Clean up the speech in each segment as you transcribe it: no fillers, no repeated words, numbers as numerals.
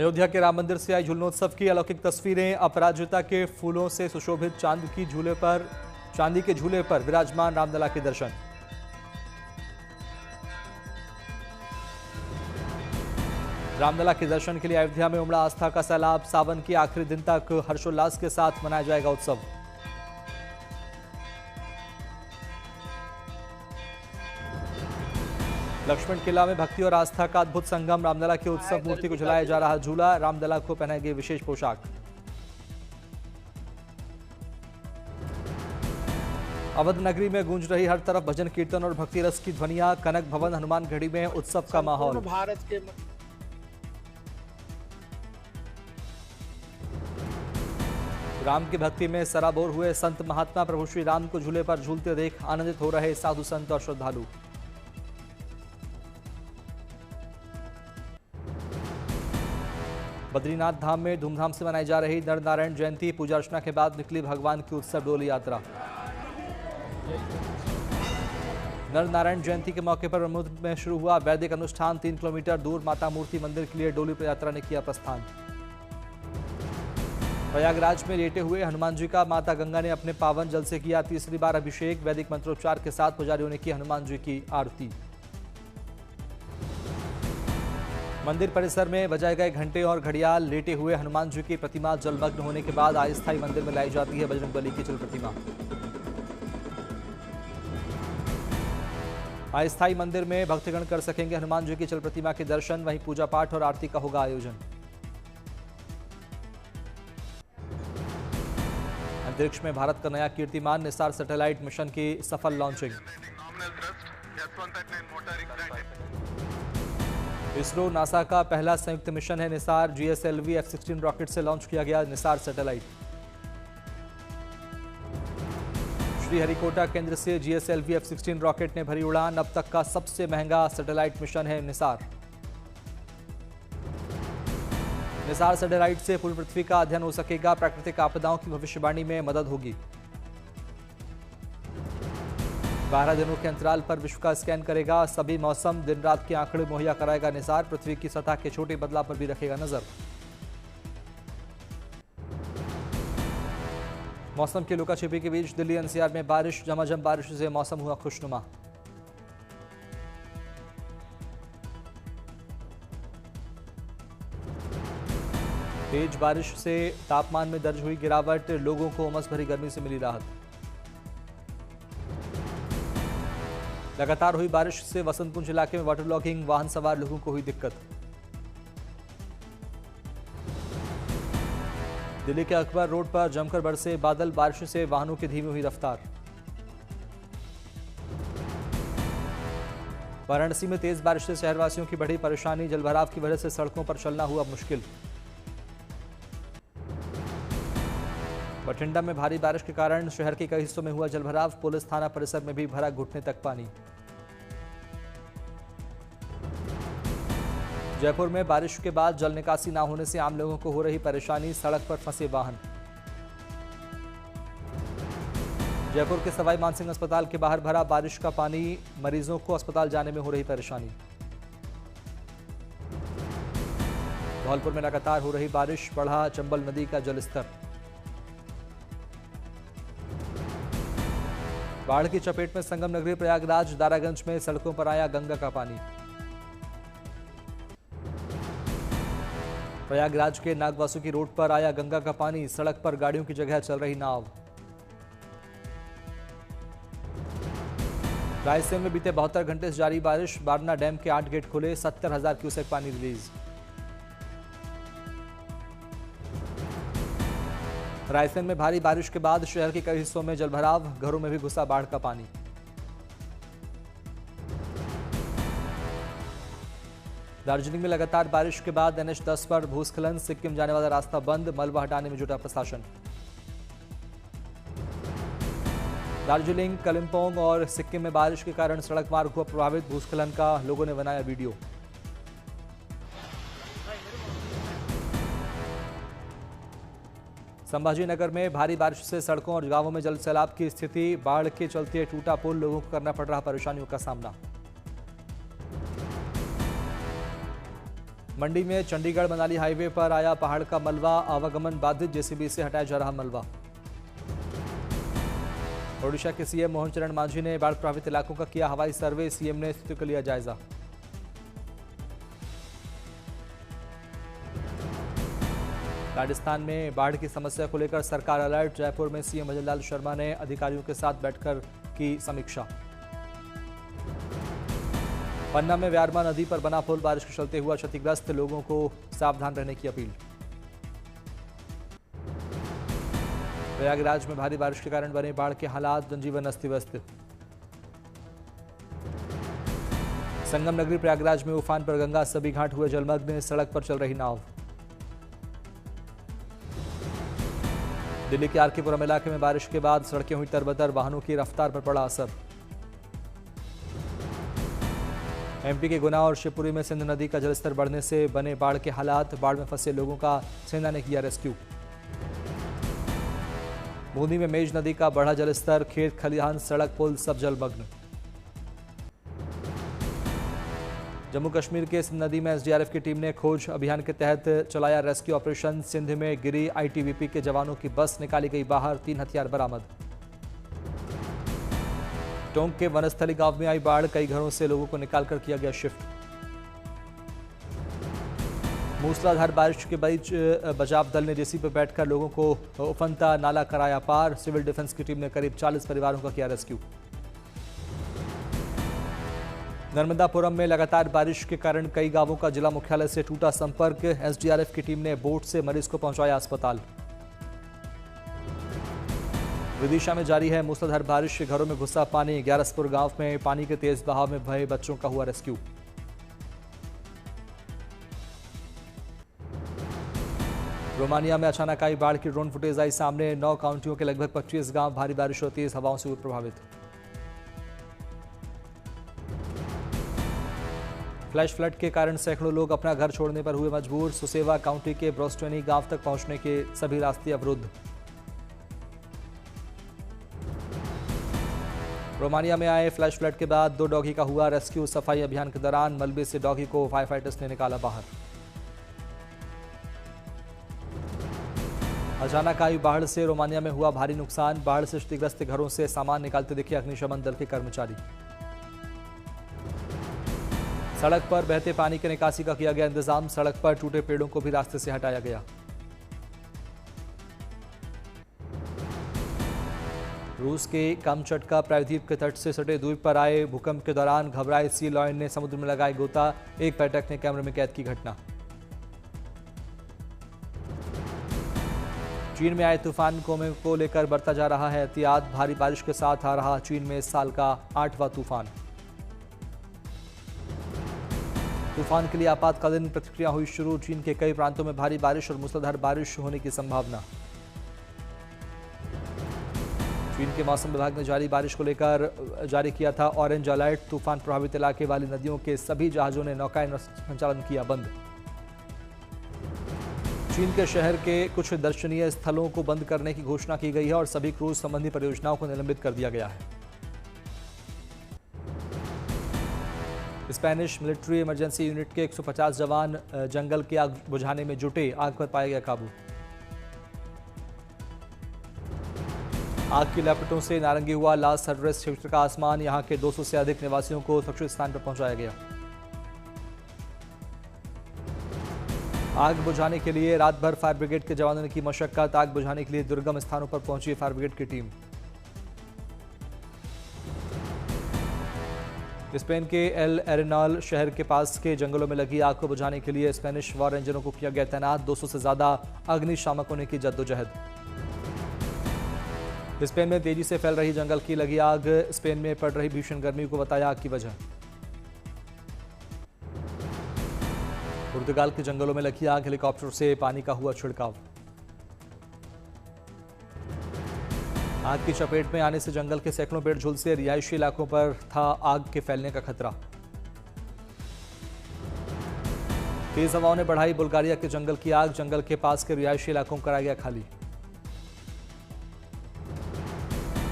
अयोध्या के राम मंदिर से आई झूलनोत्सव की अलौकिक तस्वीरें। अपराजिता के फूलों से सुशोभित चांदी के झूले पर विराजमान रामलला के दर्शन। रामलला के दर्शन के लिए अयोध्या में उमड़ा आस्था का सैलाब। सावन के आखिरी दिन तक हर्षोल्लास के साथ मनाया जाएगा उत्सव। लक्ष्मण किला में भक्ति और आस्था का अद्भुत संगम। रामलला के उत्सव मूर्ति को झुलाया जा रहा झूला। रामलला को पहनाई गई विशेष पोशाक। अवध नगरी में गूंज रही हर तरफ भजन कीर्तन और भक्ति रस की ध्वनियां। कनक भवन हनुमान गढ़ी में उत्सव का माहौल। भारत के राम की भक्ति में सराबोर हुए संत महात्मा। प्रभु श्री राम को झूले पर झूलते देख आनंदित हो रहे साधु संत और श्रद्धालु। बद्रीनाथ धाम में धूमधाम से मनाई जा रही नर नारायण जयंती। पूजा अर्चना के बाद निकली भगवान की उत्सव डोली यात्रा। नर नारायण जयंती के मौके पर ब्रह्मपुत्र में शुरू हुआ वैदिक अनुष्ठान। 3 किलोमीटर दूर माता मूर्ति मंदिर के लिए डोली यात्रा ने किया प्रस्थान। प्रयागराज में लेटे हुए हनुमान जी का माता गंगा ने अपने पावन जल से किया तीसरी बार अभिषेक। वैदिक मंत्रोच्चार के साथ पुजारियों ने की हनुमान जी की आरती। मंदिर परिसर में बजाए गए घंटे और घड़ियाल। लेटे हुए हनुमान जी की प्रतिमा जलमग्न होने के बाद अस्थायी मंदिर में लाई जाती है बजरंगबली की चल प्रतिमा। अस्थायी मंदिर में भक्तगण कर सकेंगे हनुमान जी की चल प्रतिमा के दर्शन। वहीं पूजा पाठ और आरती का होगा आयोजन। अंतरिक्ष में भारत का नया कीर्तिमान। निसार सैटेलाइट मिशन की सफल लॉन्चिंग। इसरो नासा का पहला संयुक्त मिशन है निसार। GSLV F-16 रॉकेट से लॉन्च किया गया निसार सैटेलाइट। श्रीहरिकोटा केंद्र से GSLV F-16 रॉकेट ने भरी उड़ान। अब तक का सबसे महंगा सैटेलाइट मिशन है निसार। निसार सैटेलाइट से पूरी पृथ्वी का अध्ययन हो सकेगा। प्राकृतिक आपदाओं की भविष्यवाणी में मदद होगी। 12 दिनों के अंतराल पर विश्व का स्कैन करेगा। सभी मौसम दिन रात के आंकड़े मुहैया कराएगा निसार। पृथ्वी की सतह के छोटे बदलाव पर भी रखेगा नजर। मौसम की लुकाछिपी के बीच दिल्ली NCR में बारिश। झमाझम बारिश से मौसम हुआ खुशनुमा। तेज बारिश से तापमान में दर्ज हुई गिरावट। लोगों को उमस भरी गर्मी से मिली राहत। लगातार हुई बारिश से वसंतकुंज इलाके में वाटर लॉगिंग। वाहन सवार लोगों को हुई दिक्कत। दिल्ली के अकबर रोड पर जमकर बरसे बादल। बारिश से वाहनों की धीमी हुई रफ्तार। वाराणसी में तेज बारिश से शहरवासियों की बढ़ी परेशानी। जलभराव की वजह से सड़कों पर चलना हुआ मुश्किल। बठिंडा में भारी बारिश के कारण शहर के कई हिस्सों में हुआ जलभराव। पुलिस थाना परिसर में भी भरा घुटने तक पानी। जयपुर में बारिश के बाद जल निकासी न होने से आम लोगों को हो रही परेशानी। सड़क पर फंसे वाहन। जयपुर के सवाई मानसिंह अस्पताल के बाहर भरा बारिश का पानी। मरीजों को अस्पताल जाने में हो रही परेशानी। धौलपुर में लगातार हो रही बारिश। बढ़ा चंबल नदी का जलस्तर। बाढ़ की चपेट में संगम नगरी प्रयागराज। दारागंज में सड़कों पर आया गंगा का पानी। प्रयागराज के नागवासुकी रोड पर आया गंगा का पानी। सड़क पर गाड़ियों की जगह चल रही नाव। रायसेन में बीते 72 घंटे से जारी बारिश। बारना डैम के 8 गेट खुले। 70,000 क्यूसेक पानी रिलीज। रायसेन में भारी बारिश के बाद शहर के कई हिस्सों में जलभराव। घरों में भी घुसा बाढ़ का पानी। दार्जिलिंग में लगातार बारिश के बाद NH10 पर भूस्खलन। सिक्किम जाने वाला रास्ता बंद। मलबा हटाने में जुटा प्रशासन। दार्जिलिंग, कालिम्पोंग और सिक्किम में बारिश के कारण सड़क मार्ग हुआ प्रभावित। भूस्खलन का लोगों ने बनाया वीडियो। संभाजीनगर में भारी बारिश से सड़कों और गांवों में जल सैलाब की स्थिति। बाढ़ के चलते टूटा पुल। लोगों को करना पड़ रहा परेशानियों का सामना। मंडी में चंडीगढ़ मनाली हाईवे पर आया पहाड़ का मलबा, आवागमन बाधित, जेसीबी से हटाया जा रहा मलबा। ओडिशा के सीएम मोहन चरण मांझी ने बाढ़ प्रभावित इलाकों का किया हवाई सर्वे, सीएम ने स्थिति को लिया जायजा। राजस्थान में बाढ़ की समस्या को लेकर सरकार अलर्ट, जयपुर में सीएम भजनलाल शर्मा ने अधिकारियों के साथ बैठकर की समीक्षा। पन्ना में व्यारमा नदी पर बना पुल बारिश के चलते हुआ क्षतिग्रस्त, लोगों को सावधान रहने की अपील। प्रयागराज में भारी बारिश के कारण बने बाढ़ के हालात, जनजीवन अस्त व्यस्त। संगम नगरी प्रयागराज में उफान पर गंगा, सभी घाट हुए जलमग्न, सड़क पर चल रही नाव। दिल्ली के आरकेपुरम इलाके में बारिश के बाद सड़कें हुई तरबतर, वाहनों की रफ्तार पर पड़ा असर। एमपी के गुना और शिवपुरी में सिंध नदी का जलस्तर बढ़ने से बने बाढ़ के हालात, बाढ़ में फंसे लोगों का सेना ने किया रेस्क्यू। बूंदी में मेज नदी का बढ़ा जलस्तर, खेत खलिहान, सड़क, पुल सब जलमग्न। जम्मू कश्मीर के सिंध नदी में एसडीआरएफ की टीम ने खोज अभियान के तहत चलाया रेस्क्यू ऑपरेशन। सिंध में गिरी आईटीबीपी के जवानों की बस, निकाली गई बाहर, 3 हथियार बरामद। टोंक के वनस्थली गांव में आई बाढ़, कई घरों से लोगों को निकालकर किया गया शिफ्ट। मूसलाधार बारिश के बीच बचाव दल ने जेसीबी पर बैठकर लोगों को उफनता नाला कराया पार। सिविल डिफेंस की टीम ने करीब 40 परिवारों का किया रेस्क्यू। नर्मदापुरम में लगातार बारिश के कारण कई गांवों का जिला मुख्यालय से टूटा संपर्क। एसडीआरएफ की टीम ने बोट से मरीज को पहुंचाया अस्पताल। विदिशा में जारी है मूसलाधार बारिश, घरों में घुसा पानी। ग्यारसपुर गांव में पानी के तेज बहाव में भये बच्चों का हुआ रेस्क्यू। रोमानिया में अचानक आई बाढ़ की ड्रोन फुटेज आई सामने। 9 काउंटियों के लगभग 25 गांव भारी बारिश और तेज हवाओं से हुए प्रभावित। फ्लैश फ्लड के कारण सैकड़ों लोग अपना घर छोड़ने पर हुए मजबूर। सुसेवा काउंटी के ब्रोस्टोनी गांव तक पहुंचने के सभी रास्ते अवरुद्ध। रोमानिया में आए फ्लैश फ्लड के बाद 2 डॉगी का हुआ रेस्क्यू। सफाई अभियान के दौरान मलबे से डॉगी को फायर फाइटर्स ने निकाला बाहर। अचानक आई बाढ़ से रोमानिया में हुआ भारी नुकसान। बाढ़ से क्षतिग्रस्त घरों से सामान निकालते दिखे अग्निशमन दल के कर्मचारी। सड़क पर बहते पानी के निकासी का किया गया इंतजाम। सड़क पर टूटे पेड़ों को भी रास्ते से हटाया गया। रूस के कामचटका प्रायद्वीप के तट से सटे द्वीप पर आए भूकंप के दौरान घबराए सी लॉयन ने समुद्र में लगाए गोता। एक पर्यटक ने कैमरे में कैद की घटना। चीन में आए तूफान को लेकर बरता जा रहा है एहतियात। भारी बारिश के साथ आ रहा चीन में इस साल का 8वां तूफान। तूफान के लिए आपातकालीन प्रतिक्रिया हुई शुरू। चीन के कई प्रांतों में भारी बारिश और मूसलाधार बारिश होने की संभावना। चीन के मौसम विभाग ने जारी बारिश को लेकर जारी किया था ऑरेंज अलर्ट। तूफान प्रभावित इलाके वाली नदियों के सभी जहाजों ने नौकायन संचालन किया बंद। चीन के शहर के कुछ दर्शनीय स्थलों को बंद करने की घोषणा की गई है और सभी क्रूज संबंधी परियोजनाओं को निलंबित कर दिया गया है। स्पेनिश मिलिट्री इमरजेंसी यूनिट के 150 जवान जंगल की आग बुझाने में जुटे। आग पर पाया गया काबू। आग की लपटों से नारंगी हुआ लास सर्विस क्षेत्र का आसमान। यहां के 200 से अधिक निवासियों को सुरक्षित स्थान पर पहुंचाया गया। आग बुझाने के लिए रात भर फायर ब्रिगेड के जवानों ने की मशक्कत। आग बुझाने के लिए दुर्गम स्थानों पर पहुंची फायर ब्रिगेड की टीम। स्पेन के एल एरेनाल शहर के पास के जंगलों में लगी आग को बुझाने के लिए स्पेनिश वार रेंजरों को किया गया तैनात। 200 से ज्यादा अग्निशामकों ने की जद्दोजहद। स्पेन में तेजी से फैल रही जंगल की लगी आग। स्पेन में पड़ रही भीषण गर्मी को बताया आग की वजह। पुर्तगाल के जंगलों में लगी आग, हेलीकॉप्टर से पानी का हुआ छिड़काव। आग की चपेट में आने से जंगल के सैकड़ों पेड़ झुलसे। रिहायशी इलाकों पर था आग के फैलने का खतरा। तेज हवाओं ने बढ़ाई बुल्गारिया के जंगल की आग। जंगल के पास के रिहायशी इलाकों को कराया गया खाली।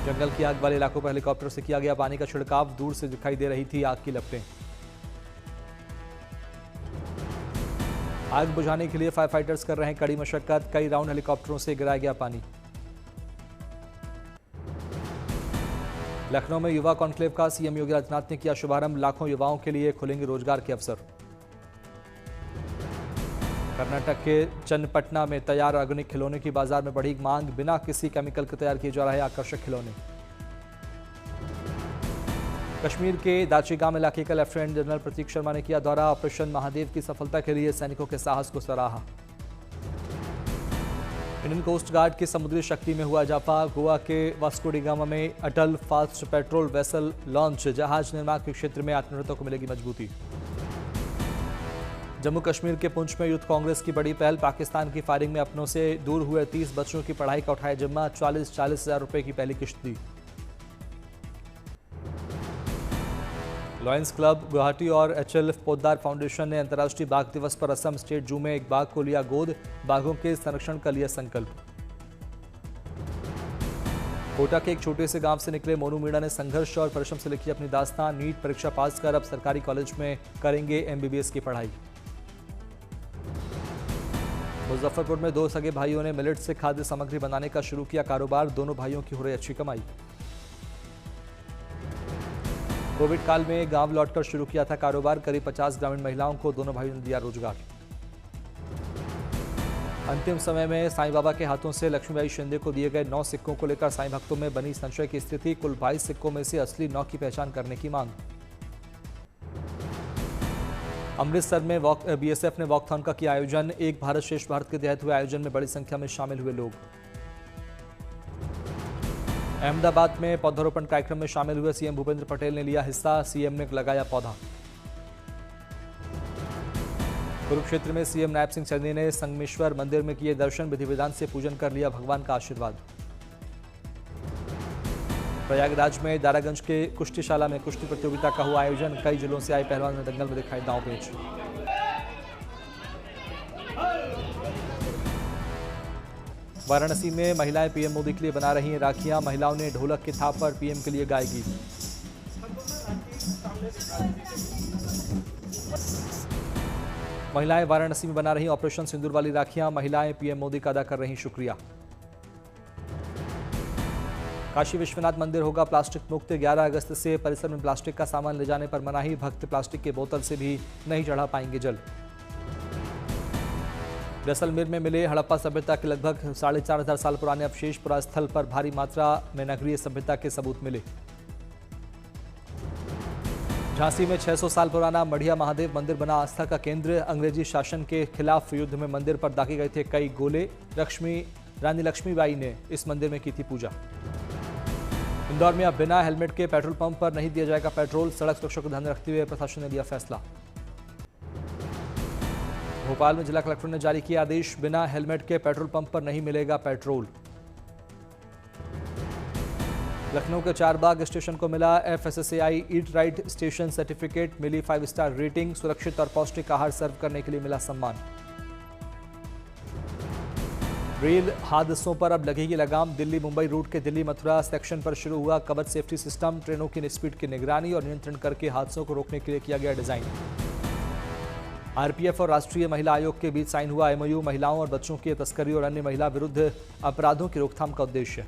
जंगल की आग वाले इलाकों पर हेलीकॉप्टर से किया गया पानी का छिड़काव। दूर से दिखाई दे रही थी आग की लपटें। आग बुझाने के लिए फायर फाइटर्स कर रहे हैं कड़ी मशक्कत, कई राउंड हेलीकॉप्टरों से गिराया गया पानी। लखनऊ में युवा कॉन्क्लेव का सीएम योगी आदित्यनाथ ने किया शुभारंभ, लाखों युवाओं के लिए खुलेंगे रोजगार के अवसर। कर्नाटक के चन्नपटना में तैयार ऑर्गेनिक खिलौने की बाजार में बढ़ी मांग, बिना किसी केमिकल के तैयार किए जा रहे आकर्षक खिलौने। कश्मीर के दाचीगाम इलाके का लेफ्टिनेंट जनरल प्रतीक शर्मा ने किया दौरा, ऑपरेशन महादेव की सफलता के लिए सैनिकों के साहस को सराहा। इंडियन कोस्ट गार्ड की समुद्री शक्ति में हुआ इजाफा, गोवा के वास्को डी गामा में अटल फास्ट पेट्रोल वेसल लॉन्च, जहाज निर्माण के क्षेत्र में आत्मनिर्भरता को मिलेगी मजबूती। जम्मू कश्मीर के पुंछ में यूथ कांग्रेस की बड़ी पहल, पाकिस्तान की फायरिंग में अपनों से दूर हुए 30 बच्चों की पढ़ाई का उठाया जिम्मा, 40 हज़ार रुपए की पहली किश्त दी। लॉयंस क्लब गुवाहाटी और एचएल पोद्दार फाउंडेशन ने अंतर्राष्ट्रीय बाघ दिवस पर असम स्टेट जू में एक बाघ को लिया गोद, बाघों के संरक्षण का लिया संकल्प। कोटा के एक छोटे से गांव से निकले मोनू मीणा ने संघर्ष और परिश्रम से लिखी अपनी दास्तान, नीट परीक्षा पास कर अब सरकारी कॉलेज में करेंगे एमबीबीएस की पढ़ाई। मुजफ्फरपुर में 2 सगे भाइयों ने मिलेट से खाद्य सामग्री बनाने का शुरू किया कारोबार, दोनों भाइयों की हो रही अच्छी कमाई। कोविड काल में गांव लौटकर शुरू किया था कारोबार, करीब 50 ग्रामीण महिलाओं को दोनों भाइयों ने दिया रोजगार। अंतिम समय में साईं बाबा के हाथों से लक्ष्मीबाई शिंदे को दिए गए 9 सिक्कों को लेकर साईं भक्तों में बनी संशय की स्थिति, कुल 22 सिक्कों में से असली 9 की पहचान करने की मांग। अमृतसर में बीएसएफ ने वॉकथॉन का किया आयोजन, एक भारत श्रेष्ठ भारत के तहत हुए आयोजन में बड़ी संख्या में शामिल हुए लोग। अहमदाबाद में पौधारोपण कार्यक्रम में शामिल हुए सीएम भूपेंद्र पटेल ने लिया हिस्सा, सीएम ने लगाया पौधा। कुरुक्षेत्र में सीएम नायब सिंह सैनी ने संगमेश्वर मंदिर में किए दर्शन, विधि विधान से पूजन कर लिया भगवान का आशीर्वाद। प्रयागराज में दारागंज के कुश्तीशाला में कुश्ती प्रतियोगिता का हुआ आयोजन, कई जिलों से आए पहलवान ने दंगल में दिखाई दांव पेच। वाराणसी में महिलाएं पीएम मोदी के लिए बना रही हैं राखियां, महिलाओं ने ढोलक की थाप पर पीएम के लिए गाए गीत। महिलाएं वाराणसी में बना रही ऑपरेशन सिंदूर वाली राखियां, महिलाएं पीएम मोदी का अदा कर रही शुक्रिया। काशी विश्वनाथ मंदिर होगा प्लास्टिक मुक्त, 11 अगस्त से परिसर में प्लास्टिक का सामान ले जाने पर मनाही, भक्त प्लास्टिक के बोतल से भी नहीं चढ़ा पाएंगे जल। जैसलमेर में मिले हड़प्पा सभ्यता के लगभग 4,500 साल पुराने अवशेष, पुरा स्थल पर भारी मात्रा में नगरीय सभ्यता के सबूत मिले। झांसी में 600 साल पुराना मढ़िया महादेव मंदिर बना आस्था का केंद्र, अंग्रेजी शासन के खिलाफ युद्ध में मंदिर पर दागे गए थे कई गोले, रानी लक्ष्मीबाई ने इस मंदिर में की थी पूजा। इंदौर में अब बिना हेलमेट के पेट्रोल पंप पर नहीं दिया जाएगा पेट्रोल, सड़क सुरक्षा को ध्यान में रखते हुए प्रशासन ने लिया फैसला। भोपाल में जिला कलेक्टर ने जारी किया आदेश, बिना हेलमेट के पेट्रोल पंप पर नहीं मिलेगा पेट्रोल। लखनऊ के चारबाग स्टेशन को मिला FSSAI eat right station certificate, मिली 5 स्टार रेटिंग, सुरक्षित और पौष्टिक आहार सर्व करने के लिए मिला सम्मान। रेल हादसों पर अब लगेगी लगाम, दिल्ली मुंबई रूट के दिल्ली मथुरा सेक्शन पर शुरू हुआ कवच सेफ्टी सिस्टम, ट्रेनों की स्पीड की निगरानी और नियंत्रण करके हादसों को रोकने के लिए किया गया डिजाइन। आरपीएफ और राष्ट्रीय महिला आयोग के बीच साइन हुआ एमओयू, महिलाओं और बच्चों की तस्करी और अन्य महिला विरुद्ध अपराधों की रोकथाम का उद्देश्य।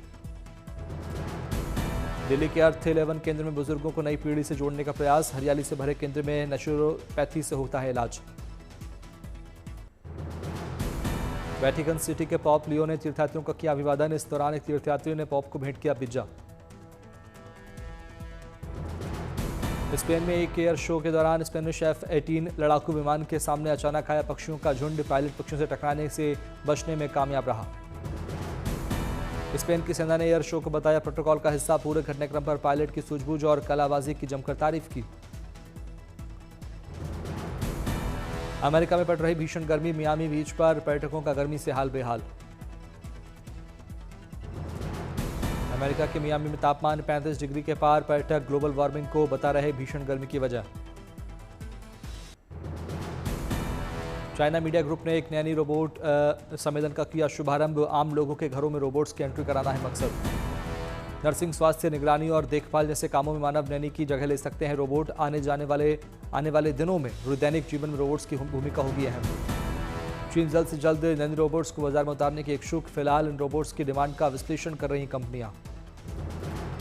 दिल्ली के अर्थ 11 केंद्र में बुजुर्गों को नई पीढ़ी से जोड़ने का प्रयास, हरियाली से भरे केंद्र में नेचुरोपैथी से होता है इलाज। वेटिकन सिटी के पॉप लियो ने तीर्थयात्रियों का किया अभिवादन, इस दौरान एक तीर्थयात्री ने पॉप को भेंट किया पिज्जा। स्पेन में एक एयर शो के दौरान स्पेनिश F-18 लड़ाकू विमान के सामने अचानक आया पक्षियों का झुंड, पायलट पक्षियों से टकराने से बचने में कामयाब रहा। स्पेन की सेना ने एयर शो को बताया प्रोटोकॉल का हिस्सा, पूरे घटनाक्रम पर पायलट की सूझबूझ और कलाबाजी की जमकर तारीफ की। अमेरिका में पड़ रही भीषण गर्मी, मियामी बीच पर पर्यटकों का गर्मी से हाल बेहाल। अमेरिका के मियामी में तापमान 35 डिग्री के पार, पर्यटक ग्लोबल वार्मिंग को बता रहे भीषण गर्मी की वजह। चाइना मीडिया ग्रुप ने एक नैनी रोबोट सम्मेलन का किया शुभारंभ, आम लोगों के घरों में रोबोट्स की एंट्री कराना है मकसद। नर्सिंग, स्वास्थ्य, निगरानी और देखभाल जैसे कामों में मानव नैनी की जगह ले सकते हैं रोबोट, आने वाले दिनों में दैनिक जीवन में रोबोट्स की भूमिका होगी अहम। चीन जल्द से जल्द नैनो रोबोट्स को बाजार में उतारने की इच्छुक। फिलहाल इन रोबोट्स की डिमांड का विश्लेषण कर रही कंपनियां।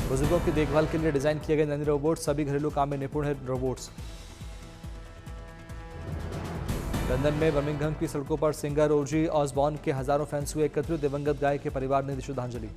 बुजुर्गों की देखभाल के लिए डिजाइन किए गए नैनो रोबोट्स, सभी घरेलू काम में निपुण है रोबोट्स। लंदन में बर्मिंघम की सड़कों पर सिंगर ओजी ऑसबॉर्न के हजारों फैंस हुए एकत्रित। दिवंगत गायक के परिवार ने दी श्रद्धांजलि।